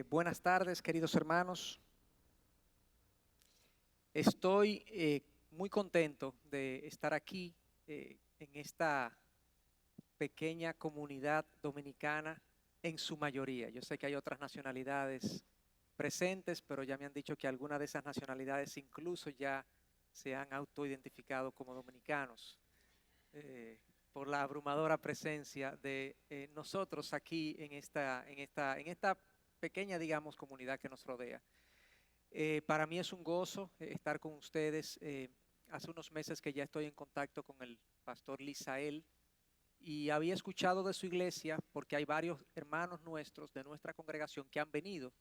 Buenas tardes, queridos hermanos. Estoy muy contento de estar aquí en esta pequeña comunidad dominicana en su mayoría. Yo sé que hay otras nacionalidades presentes, pero ya me han dicho que algunas de esas nacionalidades incluso ya se han autoidentificado como dominicanos por la abrumadora presencia de nosotros aquí en esta pequeña, digamos, comunidad que nos rodea. Para mí es un gozo estar con ustedes. Hace unos meses que ya estoy en contacto con el pastor Lisael y había escuchado de su iglesia porque hay varios hermanos nuestros de nuestra congregación que han venido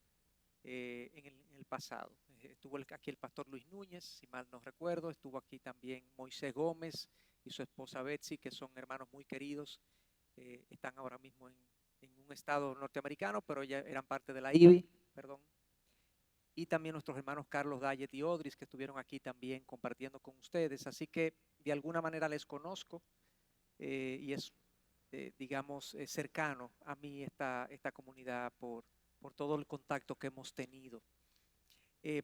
en el pasado. Estuvo aquí el pastor Luis Núñez, si mal no recuerdo, estuvo aquí también Moisés Gómez y su esposa Betsy, que son hermanos muy queridos. Están ahora mismo en un estado norteamericano, pero ya eran parte de la IBI, perdón. Y también nuestros hermanos Carlos Dayet y Odris, que estuvieron aquí también compartiendo con ustedes. Así que de alguna manera les conozco y es, digamos, cercano a mí esta comunidad por todo el contacto que hemos tenido.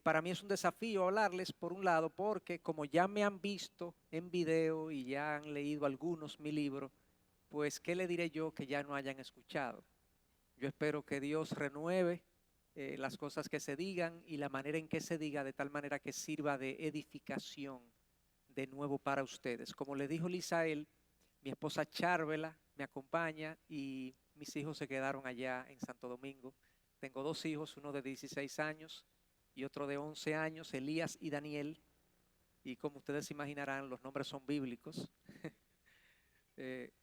Para mí es un desafío hablarles, por un lado, porque como ya me han visto en video y ya han leído algunos mi libro, pues, ¿qué le diré yo que ya no hayan escuchado? Yo espero que Dios renueve las cosas que se digan y la manera en que se diga, de tal manera que sirva de edificación de nuevo para ustedes. Como le dijo Lisael, mi esposa Charvela me acompaña y mis hijos se quedaron allá en Santo Domingo. Tengo dos hijos, uno de 16 años y otro de 11 años, Elías y Daniel. Y como ustedes imaginarán, los nombres son bíblicos.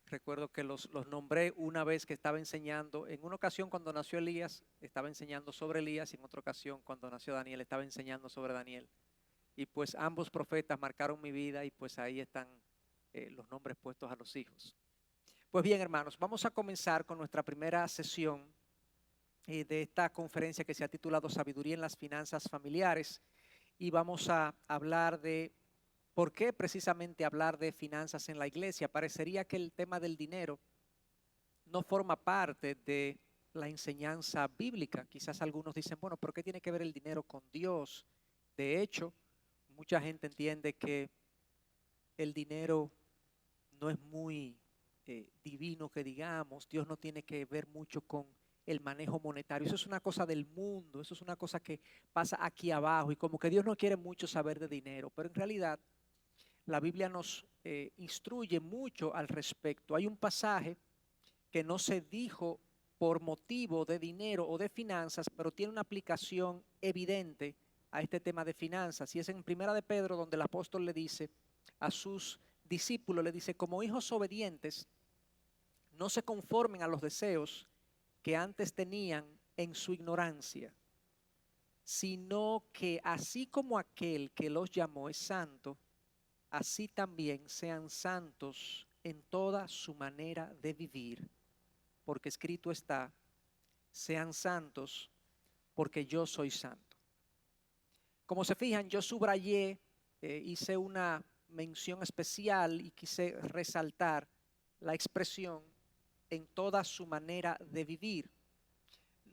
Recuerdo que los nombré una vez que estaba enseñando, en una ocasión cuando nació Elías, estaba enseñando sobre Elías, y en otra ocasión cuando nació Daniel, estaba enseñando sobre Daniel. Y pues ambos profetas marcaron mi vida y pues ahí están los nombres puestos a los hijos. Pues bien, hermanos, vamos a comenzar con nuestra primera sesión de esta conferencia que se ha titulado Sabiduría en las Finanzas Familiares, y vamos a hablar de por qué precisamente hablar de finanzas en la iglesia. Parecería que el tema del dinero no forma parte de la enseñanza bíblica. Quizás algunos dicen, bueno, ¿pero qué tiene que ver el dinero con Dios? De hecho, mucha gente entiende que el dinero no es muy divino, que digamos. Dios no tiene que ver mucho con el manejo monetario. Eso es una cosa del mundo, eso es una cosa que pasa aquí abajo, y como que Dios no quiere mucho saber de dinero, pero en realidad la Biblia nos instruye mucho al respecto. Hay un pasaje que no se dijo por motivo de dinero o de finanzas, pero tiene una aplicación evidente a este tema de finanzas, y es en Primera de Pedro, donde el apóstol le dice a sus discípulos, le dice: como hijos obedientes, no se conformen a los deseos que antes tenían en su ignorancia, sino que así como aquel que los llamó es santo, así también sean santos en toda su manera de vivir, porque escrito está: sean santos porque yo soy santo. Como se fijan, yo subrayé, hice una mención especial y quise resaltar la expresión en toda su manera de vivir.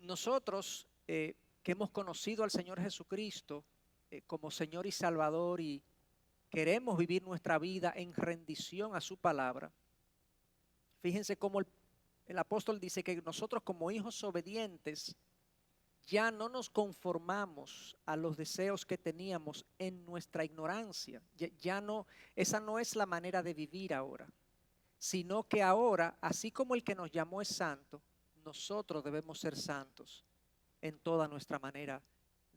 Nosotros que hemos conocido al Señor Jesucristo como Señor y Salvador, y queremos vivir nuestra vida en rendición a su palabra, fíjense cómo el apóstol dice que nosotros, como hijos obedientes, ya no nos conformamos a los deseos que teníamos en nuestra ignorancia. Ya no, esa no es la manera de vivir ahora, sino que ahora, así como el que nos llamó es santo, nosotros debemos ser santos en toda nuestra manera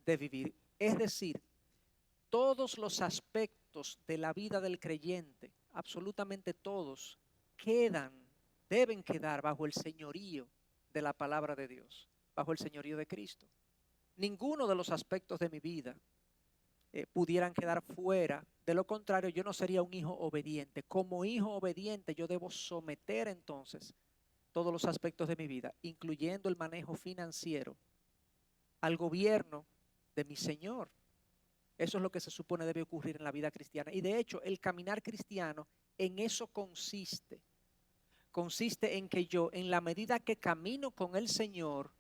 de vivir. Es decir, todos los aspectos de la vida del creyente, absolutamente todos, deben quedar bajo el señorío de la palabra de Dios, bajo el señorío de Cristo. Ninguno de los aspectos de mi vida pudieran quedar fuera. De lo contrario, yo no sería un hijo obediente. Como hijo obediente, yo debo someter entonces todos los aspectos de mi vida, incluyendo el manejo financiero, al gobierno de mi Señor. Eso es lo que se supone debe ocurrir en la vida cristiana. Y de hecho, el caminar cristiano en eso consiste. Consiste en que yo, en la medida que camino con el Señor,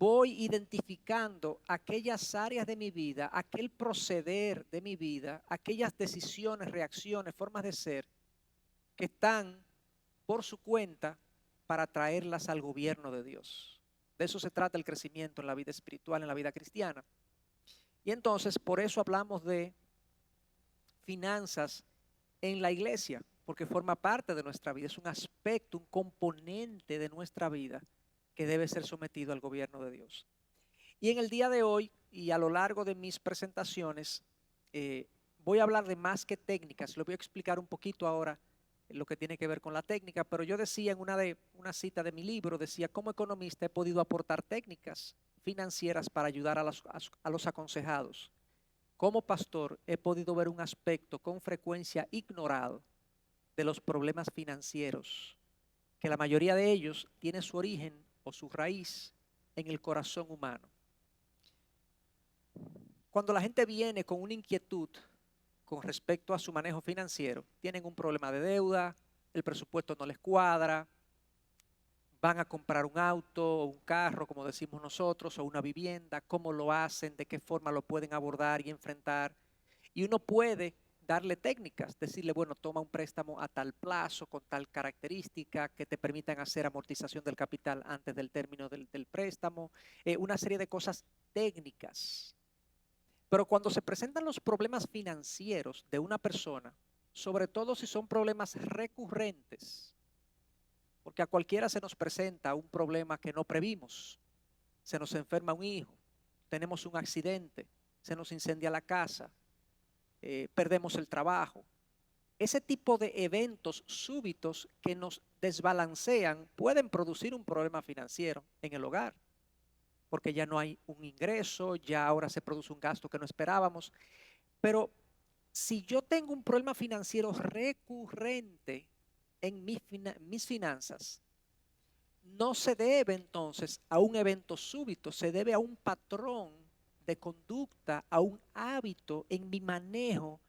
voy identificando aquellas áreas de mi vida, aquel proceder de mi vida, aquellas decisiones, reacciones, formas de ser que están por su cuenta para traerlas al gobierno de Dios. De eso se trata el crecimiento en la vida espiritual, en la vida cristiana. Y entonces, por eso hablamos de finanzas en la iglesia, porque forma parte de nuestra vida, es un aspecto, un componente de nuestra vida que debe ser sometido al gobierno de Dios. Y en el día de hoy y a lo largo de mis presentaciones, voy a hablar de más que técnicas. Lo voy a explicar un poquito ahora lo que tiene que ver con la técnica, pero yo decía en una cita de mi libro, decía, como economista he podido aportar técnicas financieras para ayudar a los aconsejados. Como pastor he podido ver un aspecto con frecuencia ignorado de los problemas financieros, que la mayoría de ellos tiene su origen o su raíz en el corazón humano. Cuando la gente viene con una inquietud con respecto a su manejo financiero, tienen un problema de deuda, el presupuesto no les cuadra, van a comprar un auto o un carro, como decimos nosotros, o una vivienda, cómo lo hacen, de qué forma lo pueden abordar y enfrentar. Y uno puede darle técnicas, decirle, bueno, toma un préstamo a tal plazo, con tal característica, que te permitan hacer amortización del capital antes del término del préstamo, una serie de cosas técnicas. Pero cuando se presentan los problemas financieros de una persona, sobre todo si son problemas recurrentes, porque a cualquiera se nos presenta un problema que no previmos, se nos enferma un hijo, tenemos un accidente, se nos incendia la casa, perdemos el trabajo. Ese tipo de eventos súbitos que nos desbalancean pueden producir un problema financiero en el hogar, porque ya no hay un ingreso, ya ahora se produce un gasto que no esperábamos. Pero si yo tengo un problema financiero recurrente en mis finanzas, no se debe entonces a un evento súbito, se debe a un patrón de conducta, a un hábito en mi manejo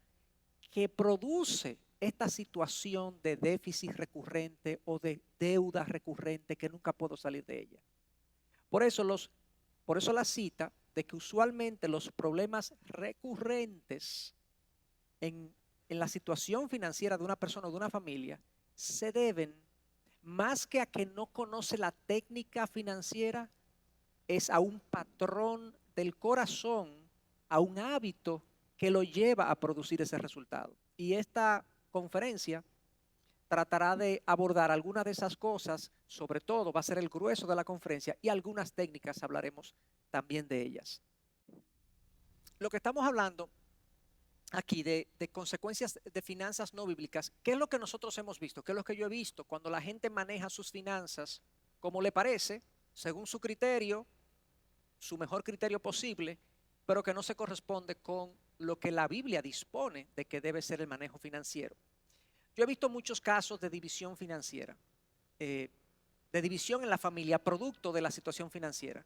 que produce esta situación de déficit recurrente o de deuda recurrente que nunca puedo salir de ella. Por eso la cita de que usualmente los problemas recurrentes en la situación financiera de una persona o de una familia se deben más que a que no conoce la técnica financiera, es a un patrón del corazón, a un hábito que lo lleva a producir ese resultado. Y esta conferencia tratará de abordar algunas de esas cosas, sobre todo va a ser el grueso de la conferencia y algunas técnicas hablaremos también de ellas. Lo que estamos hablando aquí de consecuencias de finanzas no bíblicas, ¿qué es lo que nosotros hemos visto? ¿Qué es lo que yo he visto? Cuando la gente maneja sus finanzas como le parece, según su criterio, su mejor criterio posible, pero que no se corresponde con lo que la Biblia dispone de que debe ser el manejo financiero. Yo he visto muchos casos de división financiera, de división en la familia, producto de la situación financiera.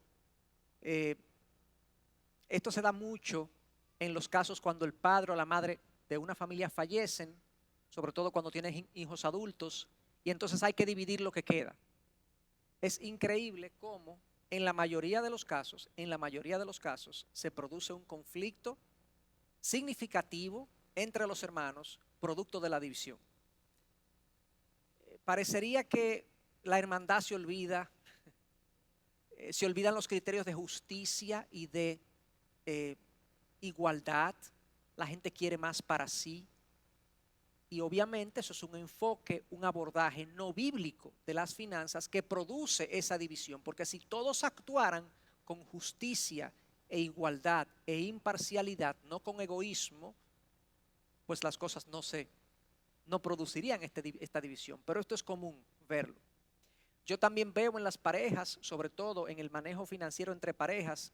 Esto se da mucho en los casos cuando el padre o la madre de una familia fallecen, sobre todo cuando tienen hijos adultos, y entonces hay que dividir lo que queda. Es increíble cómo en la mayoría de los casos, se produce un conflicto significativo entre los hermanos, producto de la división. Parecería que la hermandad se olvidan los criterios de justicia y de igualdad, la gente quiere más para sí. Y obviamente eso es un enfoque, un abordaje no bíblico de las finanzas que produce esa división, porque si todos actuaran con justicia e igualdad e imparcialidad, no con egoísmo, pues las cosas no producirían esta división, pero esto es común verlo. Yo también veo en las parejas, sobre todo en el manejo financiero entre parejas,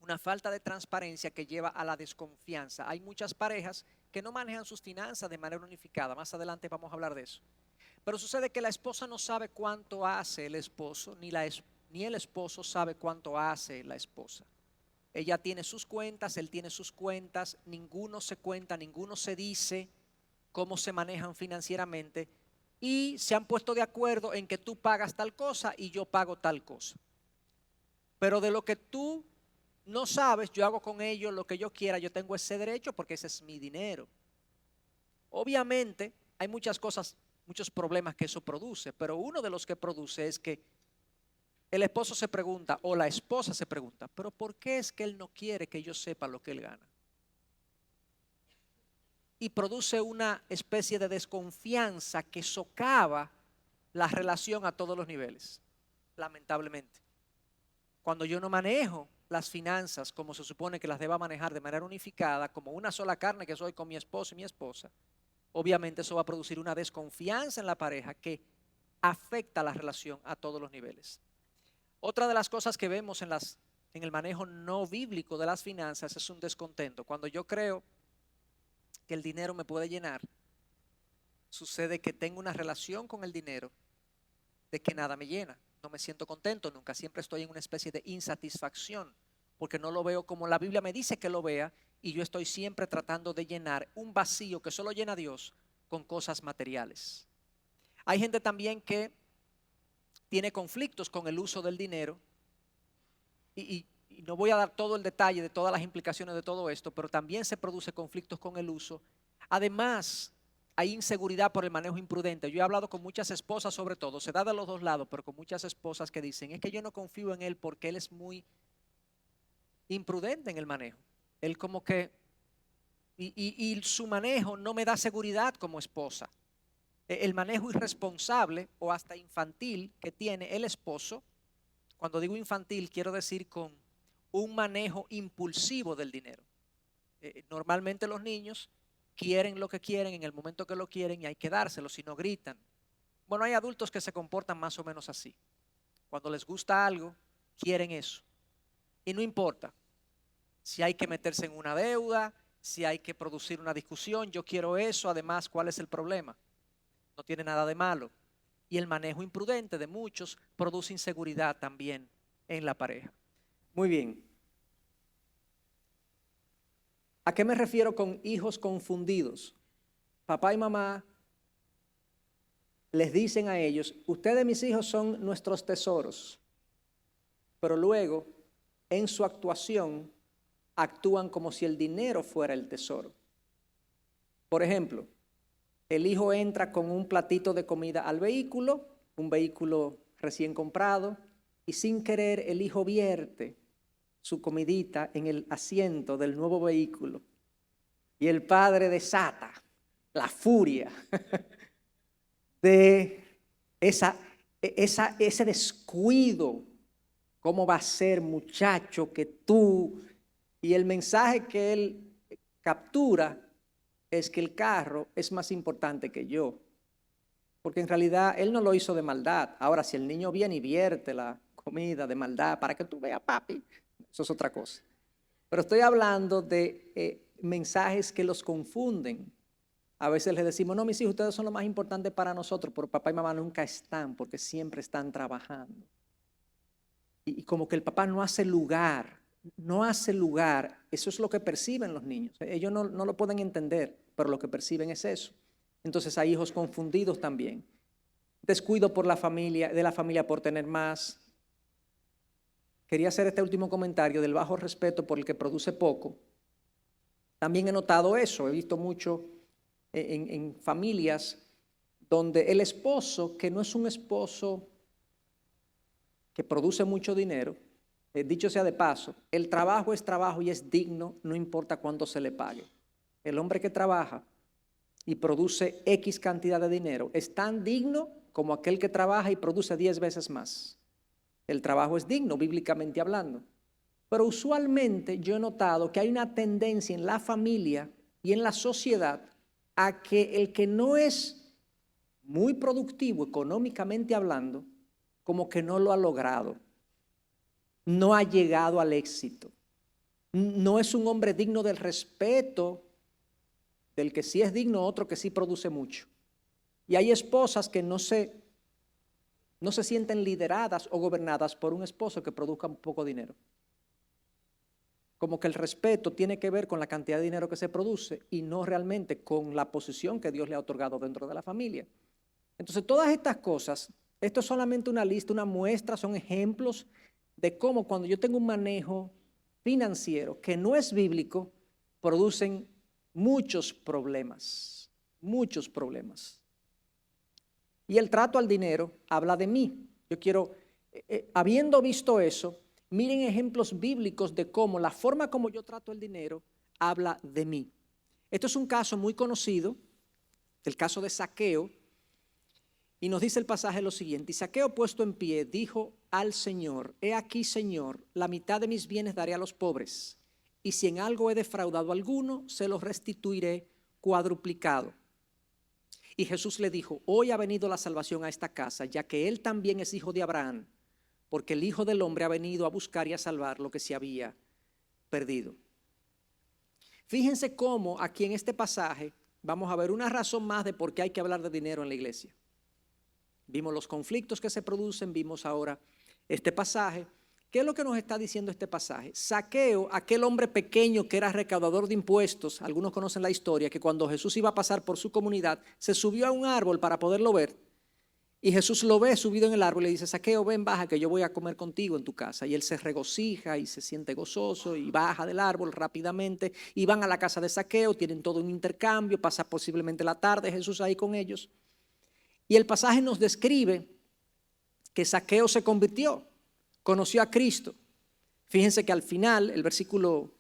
una falta de transparencia que lleva a la desconfianza. Hay muchas parejas que no manejan sus finanzas de manera unificada. Más adelante vamos a hablar de eso. Pero sucede que la esposa no sabe cuánto hace el esposo, ni el esposo sabe cuánto hace la esposa. Ella tiene sus cuentas, él tiene sus cuentas, ninguno se cuenta, ninguno se dice cómo se manejan financieramente y se han puesto de acuerdo en que tú pagas tal cosa y yo pago tal cosa. Pero de lo que tú no sabes, yo hago con ellos lo que yo quiera, yo tengo ese derecho porque ese es mi dinero. Obviamente hay muchas cosas, muchos problemas que eso produce, pero uno de los que produce es que el esposo se pregunta o la esposa se pregunta, pero ¿por qué es que él no quiere que yo sepa lo que él gana? Y produce una especie de desconfianza que socava la relación a todos los niveles, lamentablemente. Cuando yo no manejo las finanzas como se supone que las deba manejar de manera unificada, como una sola carne que soy con mi esposo y mi esposa, obviamente eso va a producir una desconfianza en la pareja que afecta la relación a todos los niveles. Otra de las cosas que vemos en el manejo no bíblico de las finanzas es un descontento. Cuando yo creo que el dinero me puede llenar, sucede que tengo una relación con el dinero de que nada me llena. No me siento contento nunca, siempre estoy en una especie de insatisfacción porque no lo veo como la Biblia me dice que lo vea y yo estoy siempre tratando de llenar un vacío que solo llena Dios con cosas materiales. Hay gente también que tiene conflictos con el uso del dinero y no voy a dar todo el detalle de todas las implicaciones de todo esto, pero también se produce conflictos con el uso. Además, hay inseguridad por el manejo imprudente. Yo he hablado con muchas esposas sobre todo, se da de los dos lados, pero con muchas esposas que dicen, es que yo no confío en él porque él es muy imprudente en el manejo. Él como que, y su manejo no me da seguridad como esposa. El manejo irresponsable o hasta infantil que tiene el esposo, cuando digo infantil quiero decir con un manejo impulsivo del dinero. Normalmente los niños quieren lo que quieren en el momento que lo quieren y hay que dárselo, si no gritan. Bueno, hay adultos que se comportan más o menos así. Cuando les gusta algo, quieren eso. Y no importa si hay que meterse en una deuda, si hay que producir una discusión, yo quiero eso, además, ¿cuál es el problema? No tiene nada de malo. Y el manejo imprudente de muchos produce inseguridad también en la pareja. Muy bien. ¿A qué me refiero con hijos confundidos? Papá y mamá les dicen a ellos, ustedes mis hijos son nuestros tesoros, pero luego en su actuación actúan como si el dinero fuera el tesoro. Por ejemplo, el hijo entra con un platito de comida al vehículo, un vehículo recién comprado, y sin querer el hijo vierte su comidita en el asiento del nuevo vehículo. Y el padre desata la furia de ese descuido. ¿Cómo va a ser, muchacho, que tú? Y el mensaje que él captura es que el carro es más importante que yo. Porque en realidad él no lo hizo de maldad. Ahora, si el niño viene y vierte la comida de maldad para que tú veas, papi, eso es otra cosa. Pero estoy hablando de mensajes que los confunden. A veces les decimos, no, mis hijos, ustedes son lo más importante para nosotros, pero papá y mamá nunca están porque siempre están trabajando. Y como que el papá no hace lugar, eso es lo que perciben los niños. Ellos no lo pueden entender, pero lo que perciben es eso. Entonces hay hijos confundidos también. Descuido por la familia, de la familia por tener más. Quería hacer este último comentario del bajo respeto por el que produce poco. También he notado eso, he visto mucho en familias donde el esposo, que no es un esposo que produce mucho dinero, dicho sea de paso, el trabajo es trabajo y es digno, no importa cuánto se le pague. El hombre que trabaja y produce X cantidad de dinero es tan digno como aquel que trabaja y produce 10 veces más. El trabajo es digno, bíblicamente hablando. Pero usualmente yo he notado que hay una tendencia en la familia y en la sociedad a que el que no es muy productivo económicamente hablando, como que no lo ha logrado, no ha llegado al éxito, no es un hombre digno del respeto del que sí es digno, otro que sí produce mucho. Y hay esposas que no se sienten lideradas o gobernadas por un esposo que produzca poco dinero. Como que el respeto tiene que ver con la cantidad de dinero que se produce y no realmente con la posición que Dios le ha otorgado dentro de la familia. Entonces, todas estas cosas, esto es solamente una lista, una muestra, son ejemplos de cómo cuando yo tengo un manejo financiero que no es bíblico, producen muchos problemas, muchos problemas. Y el trato al dinero habla de mí. Yo quiero, habiendo visto eso, miren ejemplos bíblicos de cómo la forma como yo trato el dinero habla de mí. Esto es un caso muy conocido, el caso de Zaqueo, y nos dice el pasaje lo siguiente: y Zaqueo, puesto en pie, dijo al Señor: he aquí, Señor, la mitad de mis bienes daré a los pobres, y si en algo he defraudado a alguno, se los restituiré cuadruplicado. Y Jesús le dijo: hoy ha venido la salvación a esta casa, ya que él también es hijo de Abraham, porque el Hijo del Hombre ha venido a buscar y a salvar lo que se había perdido. Fíjense cómo aquí en este pasaje vamos a ver una razón más de por qué hay que hablar de dinero en la iglesia. Vimos los conflictos que se producen, vimos ahora este pasaje. ¿Qué es lo que nos está diciendo este pasaje? Zaqueo, aquel hombre pequeño que era recaudador de impuestos, algunos conocen la historia, que cuando Jesús iba a pasar por su comunidad, se subió a un árbol para poderlo ver, y Jesús lo ve subido en el árbol y le dice: Zaqueo, ven, baja, que yo voy a comer contigo en tu casa. Y él se regocija y se siente gozoso y baja del árbol rápidamente, y van a la casa de Zaqueo, tienen todo un intercambio, pasa posiblemente la tarde Jesús ahí con ellos. Y el pasaje nos describe que Zaqueo se convirtió, conoció a Cristo. Fíjense que al final, el versículo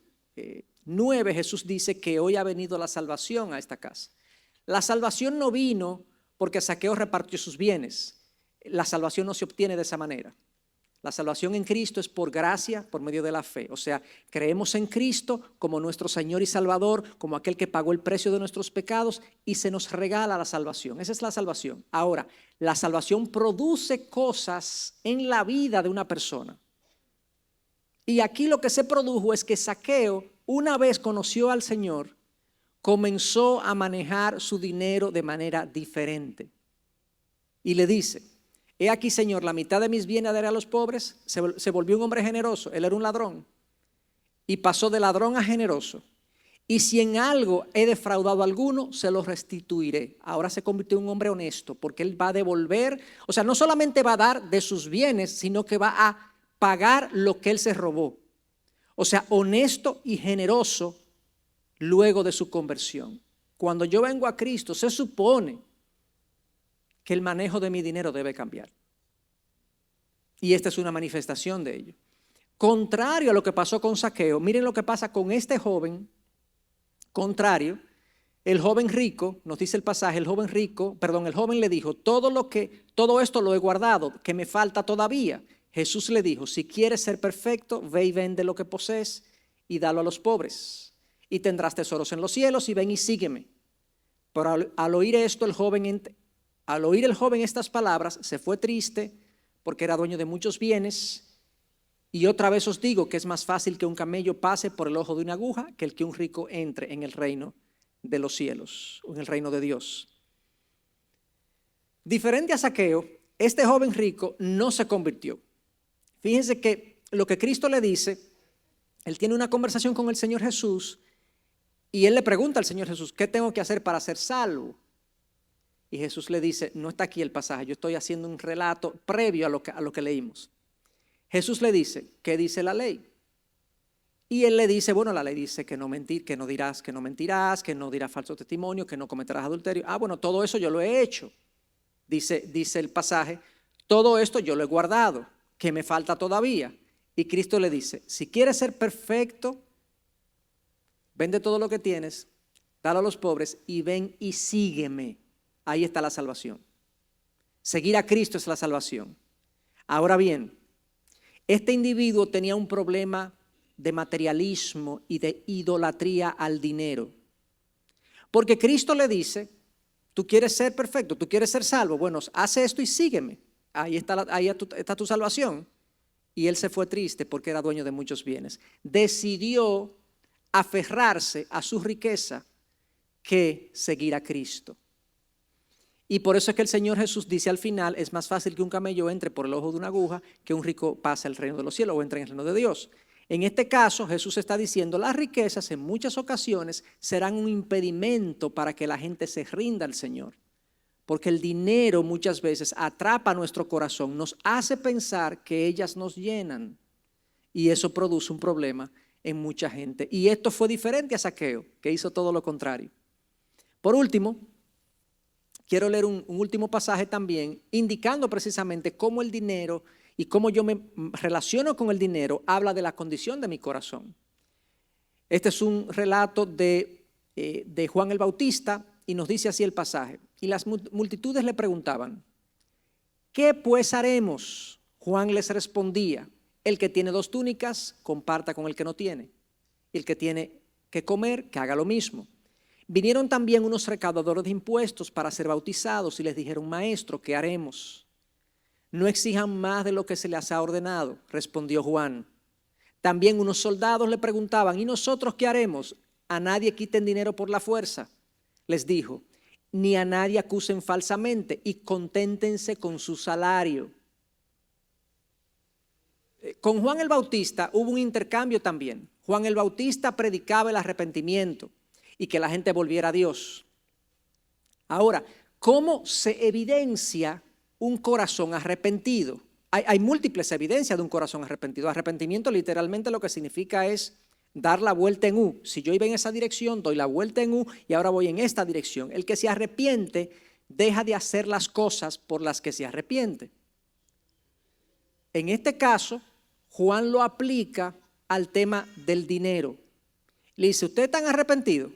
9, Jesús dice que hoy ha venido la salvación a esta casa. La salvación no vino porque Zaqueo repartió sus bienes. La salvación no se obtiene de esa manera. La salvación en Cristo es por gracia, por medio de la fe. O sea, creemos en Cristo como nuestro Señor y Salvador, como aquel que pagó el precio de nuestros pecados, y se nos regala la salvación. Esa es la salvación. Ahora, la salvación produce cosas en la vida de una persona. Y aquí lo que se produjo es que Zaqueo, una vez conoció al Señor, comenzó a manejar su dinero de manera diferente. Y le dice: he aquí, Señor, la mitad de mis bienes daré a los pobres. Se volvió un hombre generoso. Él era un ladrón y pasó de ladrón a generoso. Y si en algo he defraudado a alguno, se lo restituiré. Ahora se convirtió en un hombre honesto, porque él va a devolver, o sea, no solamente va a dar de sus bienes, sino que va a pagar lo que él se robó. O sea, honesto y generoso luego de su conversión. Cuando yo vengo a Cristo, se supone que el manejo de mi dinero debe cambiar. Y esta es una manifestación de ello. Contrario a lo que pasó con Zaqueo, miren lo que pasa con este joven. Contrario, el joven rico, nos dice el pasaje, el joven le dijo: todo esto lo he guardado, que me falta todavía. Jesús le dijo: si quieres ser perfecto, ve y vende lo que posees y dalo a los pobres, y tendrás tesoros en los cielos, y ven y sígueme. Pero al oír esto, el joven estas palabras, se fue triste, porque era dueño de muchos bienes. Y otra vez os digo que es más fácil que un camello pase por el ojo de una aguja que el que un rico entre en el reino de los cielos, o en el reino de Dios. Diferente a Zaqueo, este joven rico no se convirtió. Fíjense que lo que Cristo le dice, él tiene una conversación con el Señor Jesús, y él le pregunta al Señor Jesús: ¿qué tengo que hacer para ser salvo? Y Jesús le dice, no está aquí el pasaje, yo estoy haciendo un relato previo a lo que leímos. Jesús le dice: ¿qué dice la ley? Y él le dice: bueno, la ley dice que no mentir, que no dirás, que no mentirás, que no dirás falso testimonio, que no cometerás adulterio. Bueno, todo eso yo lo he hecho. Dice el pasaje: todo esto yo lo he guardado, que me falta todavía. Y Cristo le dice: si quieres ser perfecto, vende todo lo que tienes, dalo a los pobres y ven y sígueme. Ahí está la salvación. Seguir a Cristo es la salvación. Ahora bien, este individuo tenía un problema de materialismo y de idolatría al dinero. Porque Cristo le dice: tú quieres ser perfecto, tú quieres ser salvo, bueno, haz esto y sígueme. Ahí está tu salvación. Y él se fue triste porque era dueño de muchos bienes. Decidió aferrarse a su riqueza que seguir a Cristo. Y por eso es que el Señor Jesús dice al final: es más fácil que un camello entre por el ojo de una aguja que un rico pase al reino de los cielos o entre en el reino de Dios. En este caso, Jesús está diciendo: las riquezas en muchas ocasiones serán un impedimento para que la gente se rinda al Señor. Porque el dinero muchas veces atrapa nuestro corazón, nos hace pensar que ellas nos llenan. Y eso produce un problema en mucha gente. Y esto fue diferente a Zaqueo, que hizo todo lo contrario. Por último, quiero leer un último pasaje también, indicando precisamente cómo el dinero y cómo yo me relaciono con el dinero habla de la condición de mi corazón. Este es un relato de Juan el Bautista y nos dice así el pasaje. Y las multitudes le preguntaban, ¿qué pues haremos? Juan les respondía, el que tiene 2 túnicas, comparta con el que no tiene. El que tiene que comer, que haga lo mismo. Vinieron también unos recaudadores de impuestos para ser bautizados y les dijeron, maestro, ¿qué haremos? No exijan más de lo que se les ha ordenado, respondió Juan. También unos soldados le preguntaban, ¿y nosotros qué haremos? A nadie quiten dinero por la fuerza. Les dijo, ni a nadie acusen falsamente y conténtense con su salario. Con Juan el Bautista hubo un intercambio también. Juan el Bautista predicaba el arrepentimiento y que la gente volviera a Dios. Ahora, ¿cómo se evidencia un corazón arrepentido? Hay múltiples evidencias de un corazón arrepentido. Arrepentimiento literalmente lo que significa es dar la vuelta en U. Si yo iba en esa dirección, doy la vuelta en U y ahora voy en esta dirección. El que se arrepiente deja de hacer las cosas por las que se arrepiente. En este caso, Juan lo aplica al tema del dinero. Le dice, ¿ustedes están arrepentidos?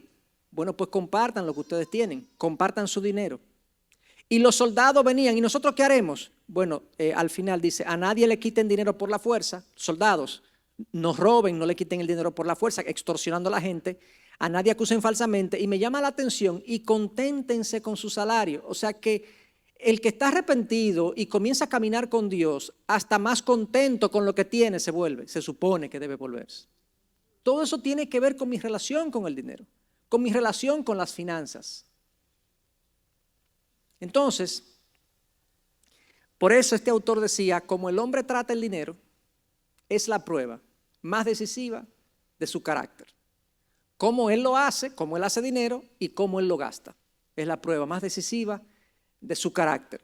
Bueno, pues compartan lo que ustedes tienen, compartan su dinero. Y los soldados venían, ¿y nosotros qué haremos? Bueno, al final dice, a nadie le quiten dinero por la fuerza, soldados, no roben, no le quiten el dinero por la fuerza, extorsionando a la gente, a nadie acusen falsamente, y me llama la atención, y conténtense con su salario. O sea que el que está arrepentido y comienza a caminar con Dios, hasta más contento con lo que tiene se vuelve, se supone que debe volverse. Todo eso tiene que ver con mi relación con el dinero, con mi relación con las finanzas. Entonces, por eso este autor decía, como el hombre trata el dinero, es la prueba más decisiva de su carácter. Cómo él lo hace, cómo él hace dinero y cómo él lo gasta. Es la prueba más decisiva de su carácter.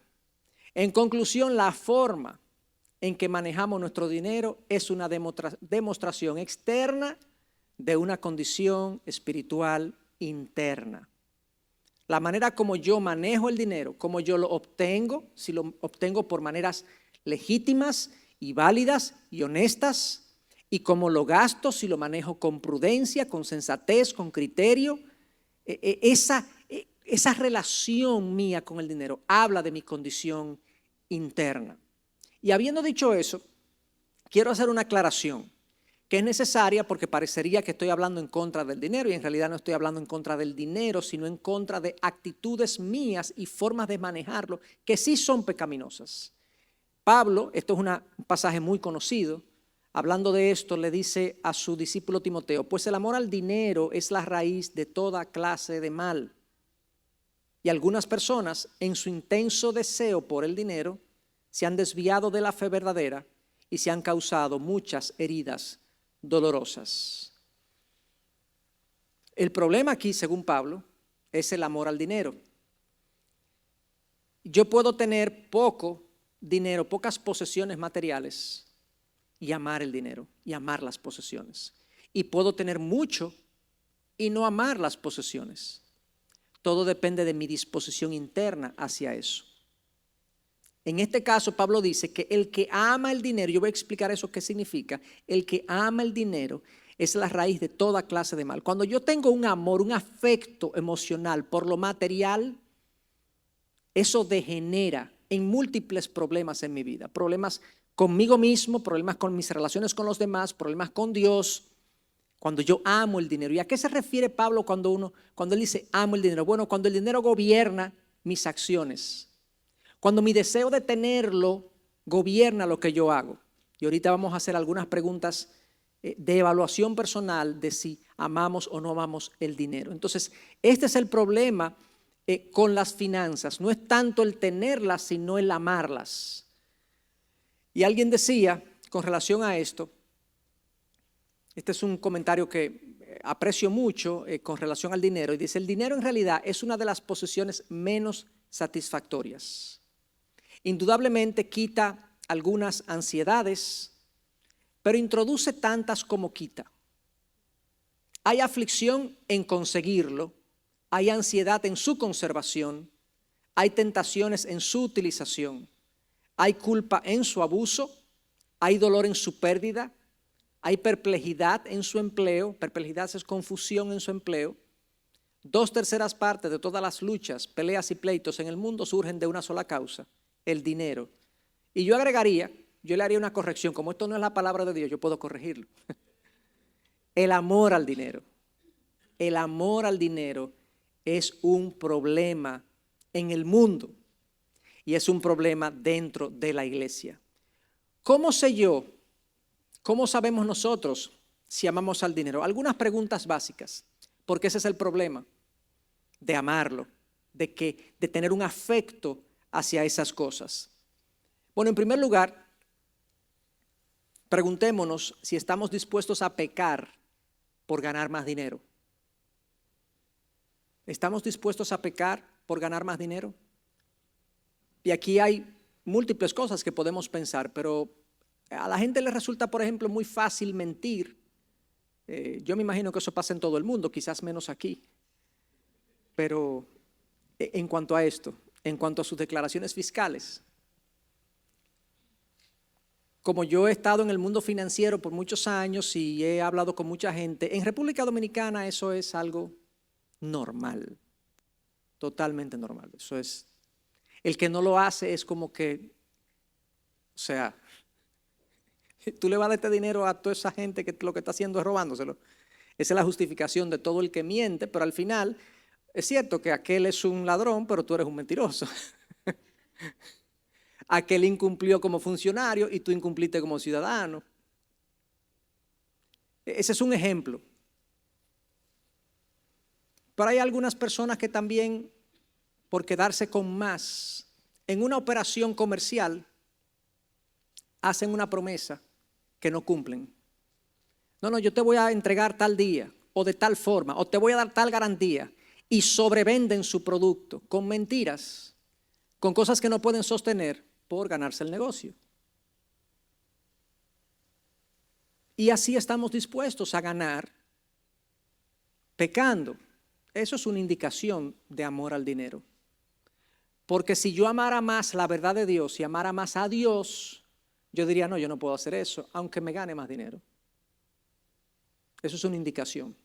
En conclusión, la forma en que manejamos nuestro dinero es una demostración externa de una condición espiritual interna. La manera como yo manejo el dinero, como yo lo obtengo, si lo obtengo por maneras legítimas y válidas y honestas, y cómo lo gasto, si lo manejo con prudencia, con sensatez, con criterio, esa relación mía con el dinero habla de mi condición interna. Y habiendo dicho eso, quiero hacer una aclaración que es necesaria porque parecería que estoy hablando en contra del dinero y en realidad no estoy hablando en contra del dinero, sino en contra de actitudes mías y formas de manejarlo que sí son pecaminosas. Pablo, esto es un pasaje muy conocido, hablando de esto le dice a su discípulo Timoteo, pues el amor al dinero es la raíz de toda clase de mal. Y algunas personas en su intenso deseo por el dinero se han desviado de la fe verdadera y se han causado muchas heridas dolorosas. El problema aquí, según Pablo, es el amor al dinero. Yo puedo tener poco dinero, pocas posesiones materiales y amar el dinero y amar las posesiones. Y puedo tener mucho y no amar las posesiones. Todo depende de mi disposición interna hacia eso. En este caso, Pablo dice que el que ama el dinero, yo voy a explicar eso qué significa, el que ama el dinero es la raíz de toda clase de mal. Cuando yo tengo un amor, un afecto emocional por lo material, eso degenera en múltiples problemas en mi vida. Problemas conmigo mismo, problemas con mis relaciones con los demás, problemas con Dios, cuando yo amo el dinero. ¿Y a qué se refiere Pablo cuando él dice amo el dinero? Bueno, cuando el dinero gobierna mis acciones. Cuando mi deseo de tenerlo gobierna lo que yo hago. Y ahorita vamos a hacer algunas preguntas de evaluación personal de si amamos o no amamos el dinero. Entonces, este es el problema con las finanzas. No es tanto el tenerlas, sino el amarlas. Y alguien decía, con relación a esto, este es un comentario que aprecio mucho con relación al dinero, y dice, el dinero en realidad es una de las posesiones menos satisfactorias. Indudablemente quita algunas ansiedades, pero introduce tantas como quita. Hay aflicción en conseguirlo, hay ansiedad en su conservación, hay tentaciones en su utilización, hay culpa en su abuso, hay dolor en su pérdida, hay perplejidad en su empleo. Perplejidad es confusión en su empleo. 2/3 partes de todas las luchas, peleas y pleitos en el mundo surgen de una sola causa: el dinero. Y yo agregaría, yo le haría una corrección, como esto no es la palabra de Dios, yo puedo corregirlo. El amor al dinero. El amor al dinero es un problema en el mundo y es un problema dentro de la iglesia. ¿Cómo sé yo? ¿Cómo sabemos nosotros si amamos al dinero? Algunas preguntas básicas, porque ese es el problema de amarlo, de tener un afecto hacia esas cosas. Bueno, en primer lugar, preguntémonos si estamos dispuestos a pecar por ganar más dinero. ¿Estamos dispuestos a pecar por ganar más dinero? Y aquí hay múltiples cosas que podemos pensar, pero a la gente le resulta, por ejemplo, muy fácil mentir. Yo me imagino que eso pasa en todo el mundo, quizás menos aquí. Pero en cuanto a esto, en cuanto a sus declaraciones fiscales, como yo he estado en el mundo financiero por muchos años y he hablado con mucha gente, en República Dominicana eso es algo normal, totalmente normal. Eso es, el que no lo hace es como que, o sea, tú le vas a dar este dinero a toda esa gente que lo que está haciendo es robándoselo. Esa es la justificación de todo el que miente, pero al final es cierto que aquel es un ladrón, pero tú eres un mentiroso. Aquel incumplió como funcionario y tú incumpliste como ciudadano. Ese es un ejemplo. Pero hay algunas personas que también, por quedarse con más, en una operación comercial, hacen una promesa que no cumplen. No, yo te voy a entregar tal día, o de tal forma, o te voy a dar tal garantía, y sobrevenden su producto con mentiras, con cosas que no pueden sostener por ganarse el negocio. Y así estamos dispuestos a ganar pecando. Eso es una indicación de amor al dinero. Porque si yo amara más la verdad de Dios y amara más a Dios, yo diría, no, yo no puedo hacer eso, aunque me gane más dinero. Eso es una indicación.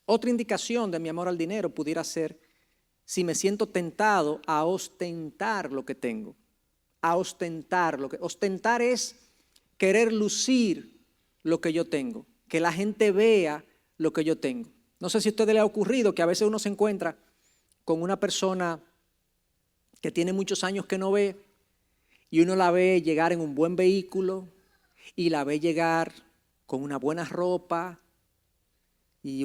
Otra indicación de mi amor al dinero pudiera ser si me siento tentado a ostentar lo que tengo. A ostentar. Ostentar es querer lucir lo que yo tengo, que la gente vea lo que yo tengo. No sé si a ustedes les ha ocurrido que a veces uno se encuentra con una persona que tiene muchos años que no ve y uno la ve llegar en un buen vehículo y la ve llegar con una buena ropa y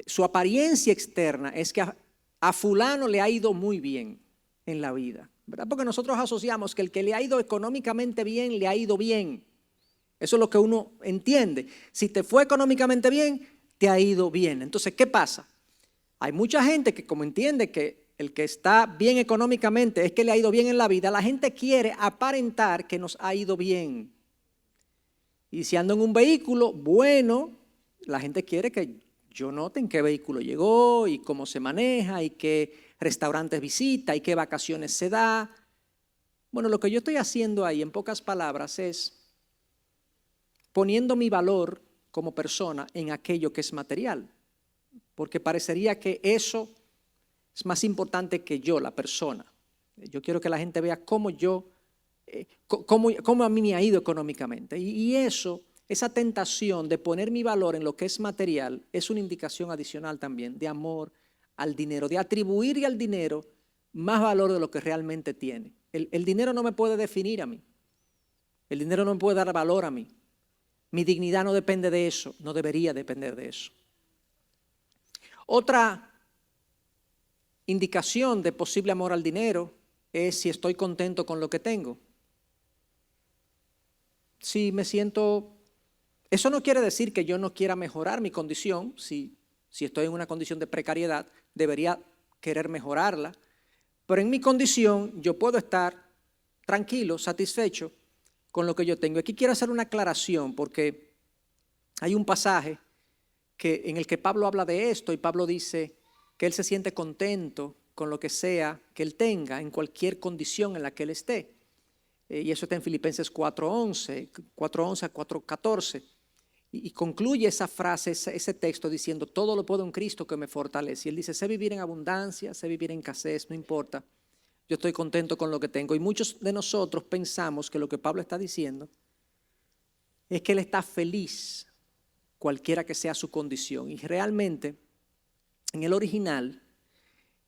su apariencia externa es que a fulano le ha ido muy bien en la vida, ¿verdad? Porque nosotros asociamos que el que le ha ido económicamente bien, le ha ido bien. Eso es lo que uno entiende. Si te fue económicamente bien, te ha ido bien. Entonces, ¿qué pasa? Hay mucha gente que como entiende que el que está bien económicamente es que le ha ido bien en la vida, la gente quiere aparentar que nos ha ido bien. Y si ando en un vehículo bueno, la gente quiere que yo note en qué vehículo llegó y cómo se maneja y qué restaurantes visita y qué vacaciones se da. Bueno, lo que yo estoy haciendo ahí, en pocas palabras, es poniendo mi valor como persona en aquello que es material, porque parecería que eso es más importante que yo, la persona. Yo quiero que la gente vea cómo a mí me ha ido económicamente. Y esa tentación de poner mi valor en lo que es material es una indicación adicional también de amor al dinero, de atribuirle al dinero más valor de lo que realmente tiene. El dinero no me puede definir a mí. El dinero no me puede dar valor a mí. Mi dignidad no depende de eso, no debería depender de eso. Otra indicación de posible amor al dinero es si estoy contento con lo que tengo. Si me siento... Eso no quiere decir que yo no quiera mejorar mi condición. Si estoy en una condición de precariedad, debería querer mejorarla. Pero en mi condición yo puedo estar tranquilo, satisfecho con lo que yo tengo. Aquí quiero hacer una aclaración porque hay un pasaje en el que Pablo habla de esto y Pablo dice que él se siente contento con lo que sea que él tenga en cualquier condición en la que él esté. Y eso está en Filipenses 4:11 a 4:14. Y concluye esa frase, ese texto diciendo, todo lo puedo en Cristo que me fortalece. Y él dice, sé vivir en abundancia, sé vivir en escasez, no importa. Yo estoy contento con lo que tengo. Y muchos de nosotros pensamos que lo que Pablo está diciendo es que él está feliz, cualquiera que sea su condición. Y realmente, en el original,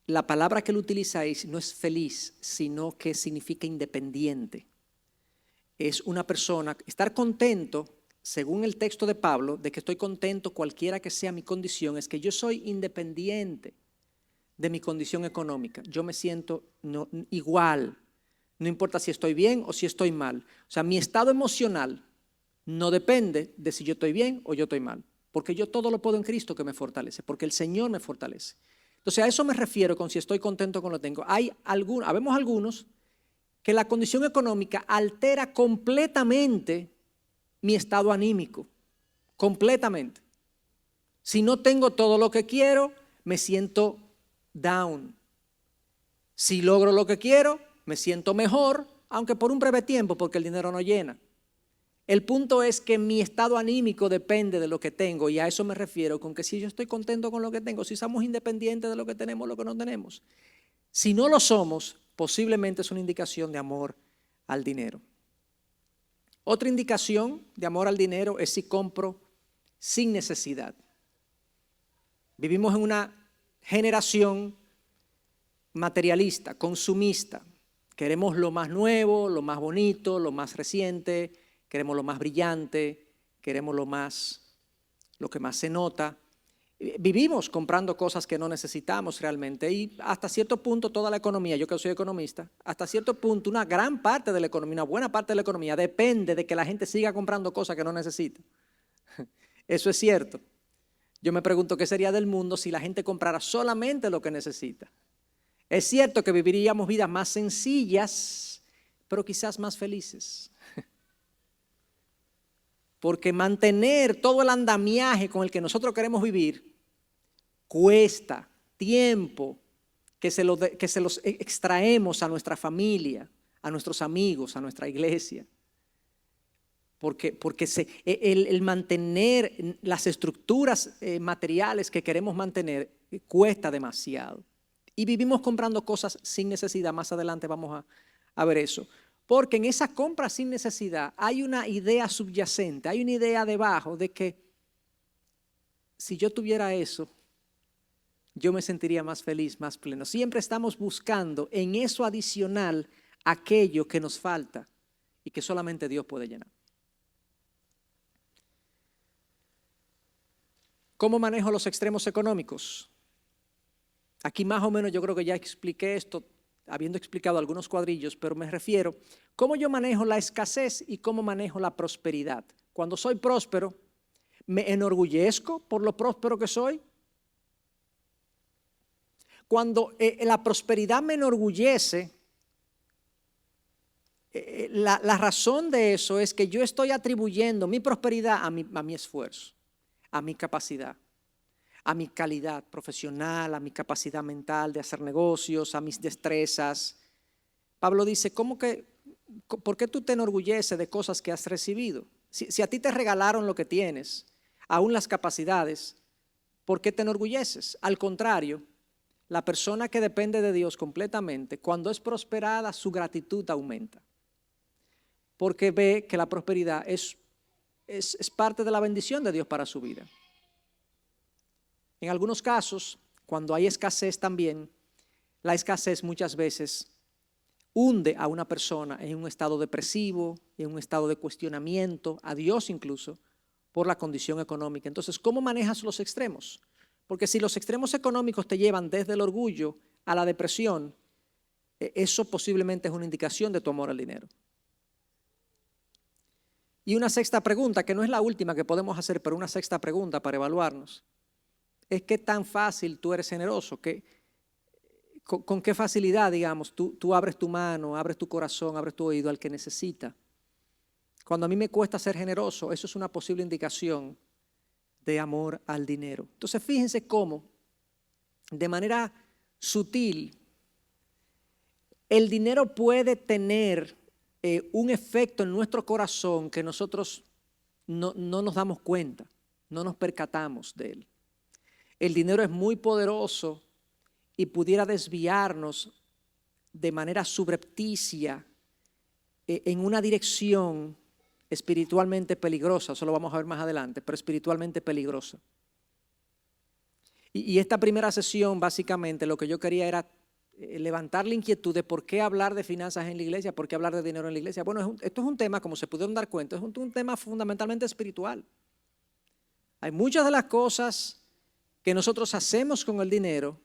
la palabra que él utiliza ahí no es feliz, sino que significa independiente. Es una persona, estar contento, según el texto de Pablo, de que estoy contento cualquiera que sea mi condición, es que yo soy independiente de mi condición económica. Yo me siento igual, no importa si estoy bien o si estoy mal. O sea, mi estado emocional no depende de si yo estoy bien o yo estoy mal, porque yo todo lo puedo en Cristo que me fortalece, porque el Señor me fortalece. Entonces a eso me refiero con si estoy contento con lo que tengo. Habemos algunos que la condición económica altera completamente mi estado anímico, completamente. Si no tengo todo lo que quiero, me siento down. Si logro lo que quiero, me siento mejor, aunque por un breve tiempo, porque el dinero no llena. El punto es que mi estado anímico depende de lo que tengo, y a eso me refiero con que si yo estoy contento con lo que tengo, si somos independientes de lo que tenemos, lo que no tenemos. Si no lo somos, posiblemente es una indicación de amor al dinero. Otra indicación de amor al dinero es si compro sin necesidad. Vivimos en una generación materialista, consumista. Queremos lo más nuevo, lo más bonito, lo más reciente, queremos lo más brillante, queremos lo que más se nota. Vivimos comprando cosas que no necesitamos realmente y hasta cierto punto toda la economía, yo que soy economista, hasta cierto punto una gran parte de la economía, una buena parte de la economía depende de que la gente siga comprando cosas que no necesita. Eso es cierto. Yo me pregunto qué sería del mundo si la gente comprara solamente lo que necesita. Es cierto que viviríamos vidas más sencillas, pero quizás más felices. Porque mantener todo el andamiaje con el que nosotros queremos vivir cuesta tiempo que se los extraemos a nuestra familia, a nuestros amigos, a nuestra iglesia. Porque el mantener las estructuras materiales que queremos mantener cuesta demasiado. Y vivimos comprando cosas sin necesidad. Más adelante vamos a ver eso. Porque en esa compra sin necesidad hay una idea subyacente, hay una idea debajo de que si yo tuviera eso, yo me sentiría más feliz, más pleno. Siempre estamos buscando en eso adicional aquello que nos falta y que solamente Dios puede llenar. ¿Cómo manejo los extremos económicos? Aquí más o menos yo creo que ya expliqué esto, habiendo explicado algunos cuadrillos, pero me refiero, ¿cómo yo manejo la escasez y cómo manejo la prosperidad? Cuando soy próspero, ¿me enorgullezco por lo próspero que soy? Cuando la prosperidad me enorgullece, la razón de eso es que yo estoy atribuyendo mi prosperidad a mi esfuerzo, a mi capacidad, a mi calidad profesional, a mi capacidad mental de hacer negocios, a mis destrezas. Pablo dice, ¿por qué tú te enorgulleces de cosas que has recibido? Si a ti te regalaron lo que tienes, aún las capacidades, ¿por qué te enorgulleces? Al contrario, la persona que depende de Dios completamente, cuando es prosperada, su gratitud aumenta. Porque ve que la prosperidad es parte de la bendición de Dios para su vida. En algunos casos, cuando hay escasez también, la escasez muchas veces hunde a una persona en un estado depresivo, en un estado de cuestionamiento, a Dios incluso, por la condición económica. Entonces, ¿cómo manejas los extremos? Porque si los extremos económicos te llevan desde el orgullo a la depresión, eso posiblemente es una indicación de tu amor al dinero. Y una sexta pregunta, que no es la última que podemos hacer, pero una sexta pregunta para evaluarnos, es qué tan fácil tú eres generoso, con qué facilidad, digamos, tú abres tu mano, abres tu corazón, abres tu oído al que necesita. cuando a mí me cuesta ser generoso, eso es una posible indicación de amor al dinero. Entonces fíjense cómo, de manera sutil, el dinero puede tener un efecto en nuestro corazón que nosotros no nos damos cuenta, no nos percatamos de él. El dinero es muy poderoso y pudiera desviarnos de manera subrepticia en una dirección espiritualmente peligrosa. Eso lo vamos a ver más adelante, pero espiritualmente peligrosa. Y esta primera sesión, básicamente, lo que yo quería era levantar la inquietud de por qué hablar de finanzas en la iglesia, por qué hablar de dinero en la iglesia. Bueno, esto es un tema, como se pudieron dar cuenta, es un tema fundamentalmente espiritual. Hay muchas de las cosas que nosotros hacemos con el dinero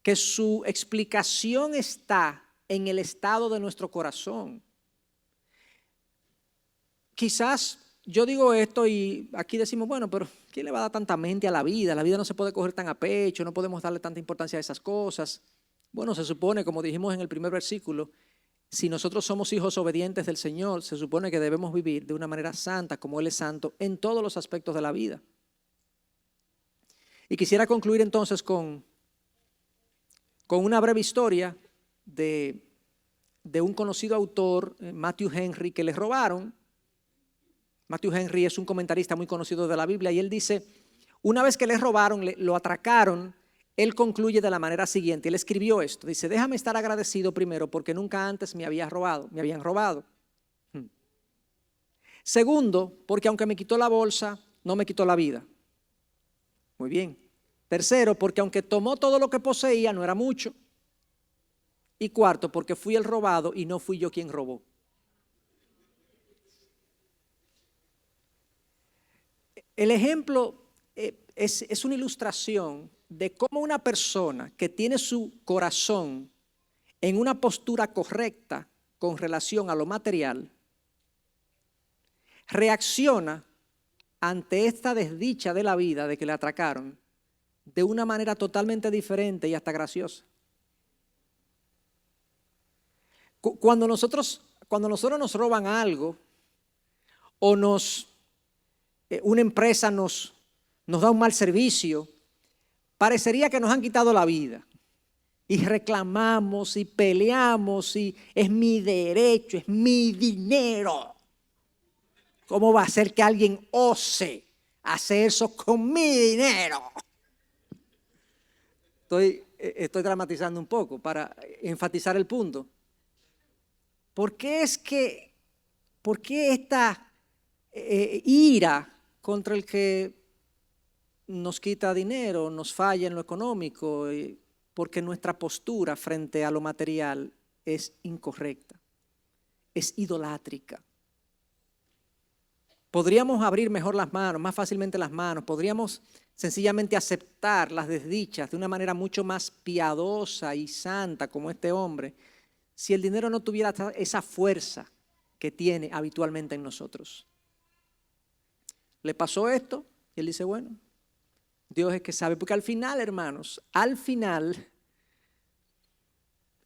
que su explicación está en el estado de nuestro corazón. Quizás yo digo esto y aquí decimos, bueno, pero ¿quién le va a dar tanta mente a la vida? La vida no se puede coger tan a pecho, no podemos darle tanta importancia a esas cosas. Bueno, se supone, como dijimos en el primer versículo, si nosotros somos hijos obedientes del Señor, se supone que debemos vivir de una manera santa, como Él es santo, en todos los aspectos de la vida. Y quisiera concluir entonces con una breve historia de un conocido autor, Matthew Henry, que le robaron. Matthew Henry es un comentarista muy conocido de la Biblia y él dice, una vez que le robaron, lo atracaron, él concluye de la manera siguiente. Él escribió esto, dice, déjame estar agradecido primero porque nunca antes me habían robado. Segundo, porque aunque me quitó la bolsa, no me quitó la vida. Muy bien. Tercero, porque aunque tomó todo lo que poseía, no era mucho. Y cuarto, porque fui el robado y no fui yo quien robó. El ejemplo es una ilustración de cómo una persona que tiene su corazón en una postura correcta con relación a lo material, reacciona ante esta desdicha de la vida de que le atracaron de una manera totalmente diferente y hasta graciosa. Cuando nosotros nos roban algo o una empresa nos da un mal servicio, parecería que nos han quitado la vida. Y reclamamos y peleamos y es mi derecho, es mi dinero. ¿Cómo va a ser que alguien ose hacer eso con mi dinero? Estoy dramatizando un poco para enfatizar el punto. ¿Por qué esta ira contra el que nos quita dinero, nos falla en lo económico? Porque nuestra postura frente a lo material es incorrecta, es idolátrica. Podríamos abrir mejor las manos, más fácilmente las manos, podríamos sencillamente aceptar las desdichas de una manera mucho más piadosa y santa como este hombre, si el dinero no tuviera esa fuerza que tiene habitualmente en nosotros. Le pasó esto y él dice, bueno, Dios es que sabe, porque al final, hermanos, al final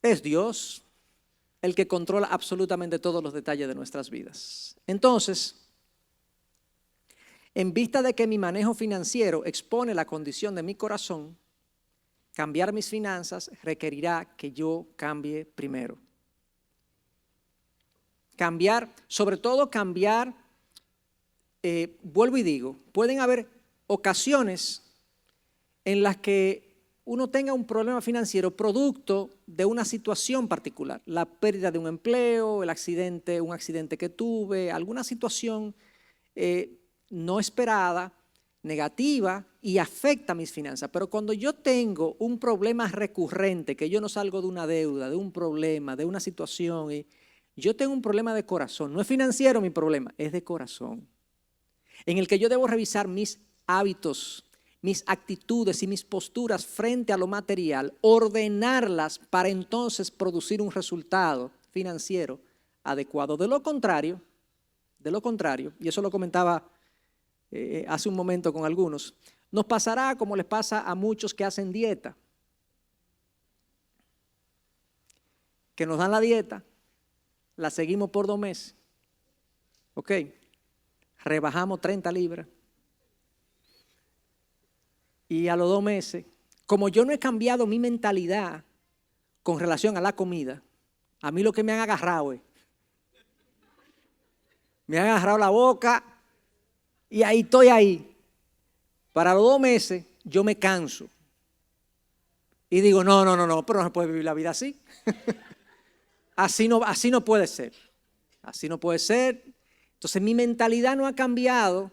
es Dios el que controla absolutamente todos los detalles de nuestras vidas. Entonces, en vista de que mi manejo financiero expone la condición de mi corazón, cambiar mis finanzas requerirá que yo cambie primero. Cambiar, sobre todo cambiar, vuelvo y digo, pueden haber ocasiones en las que uno tenga un problema financiero producto de una situación particular, la pérdida de un empleo, un accidente que tuve, alguna situación no esperada, negativa y afecta mis finanzas. Pero cuando yo tengo un problema recurrente, que yo no salgo de una deuda, de un problema, de una situación, y yo tengo un problema de corazón, no es financiero mi problema, es de corazón, en el que yo debo revisar mis hábitos, mis actitudes y mis posturas frente a lo material, ordenarlas para entonces producir un resultado financiero adecuado. De lo contrario, y eso lo comentaba hace un momento con algunos, nos pasará como les pasa a muchos que hacen dieta, que nos dan la dieta, la seguimos por 2 meses, Ok, rebajamos 30 libras. Y a los 2 meses, como yo no he cambiado mi mentalidad con relación a la comida, a mí lo que me han agarrado me han agarrado la boca y ahí estoy ahí. Para los 2 meses yo me canso y digo, no, pero no se puede vivir la vida así. Así no puede ser. Así no puede ser. Entonces mi mentalidad no ha cambiado.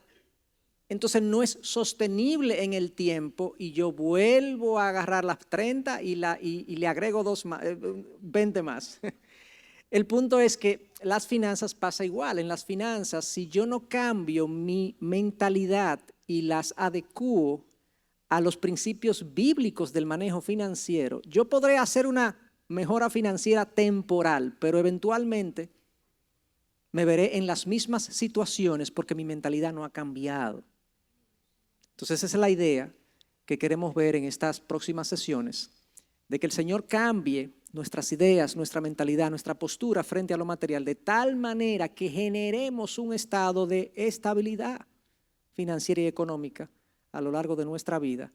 Entonces no es sostenible en el tiempo y yo vuelvo a agarrar las 30 y le agrego 20 más. El punto es que las finanzas pasa igual. En las finanzas, si yo no cambio mi mentalidad y las adecuo a los principios bíblicos del manejo financiero, yo podré hacer una mejora financiera temporal, pero eventualmente me veré en las mismas situaciones porque mi mentalidad no ha cambiado. Entonces esa es la idea que queremos ver en estas próximas sesiones, de que el Señor cambie nuestras ideas, nuestra mentalidad, nuestra postura frente a lo material, de tal manera que generemos un estado de estabilidad financiera y económica a lo largo de nuestra vida,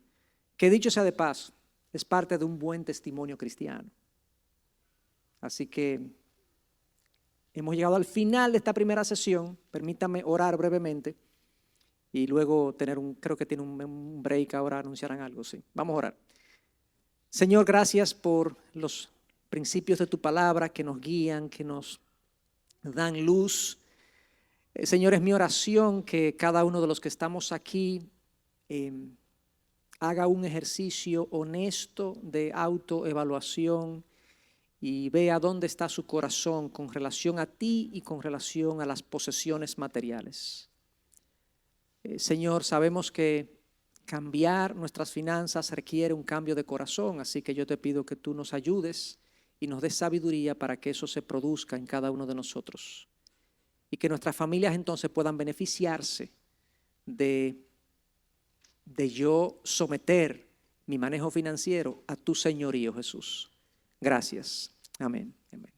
que dicho sea de paso, es parte de un buen testimonio cristiano. Así que hemos llegado al final de esta primera sesión. Permítame orar brevemente y luego creo que tiene un break ahora, anunciarán algo, sí. Vamos a orar. Señor, gracias por los principios de tu palabra que nos guían, que nos dan luz. Señor, es mi oración que cada uno de los que estamos aquí haga un ejercicio honesto de autoevaluación y vea dónde está su corazón con relación a ti y con relación a las posesiones materiales. Señor, sabemos que cambiar nuestras finanzas requiere un cambio de corazón, así que yo te pido que tú nos ayudes y nos des sabiduría para que eso se produzca en cada uno de nosotros y que nuestras familias entonces puedan beneficiarse de yo someter mi manejo financiero a tu señorío, Jesús. Gracias. Amén. Amén.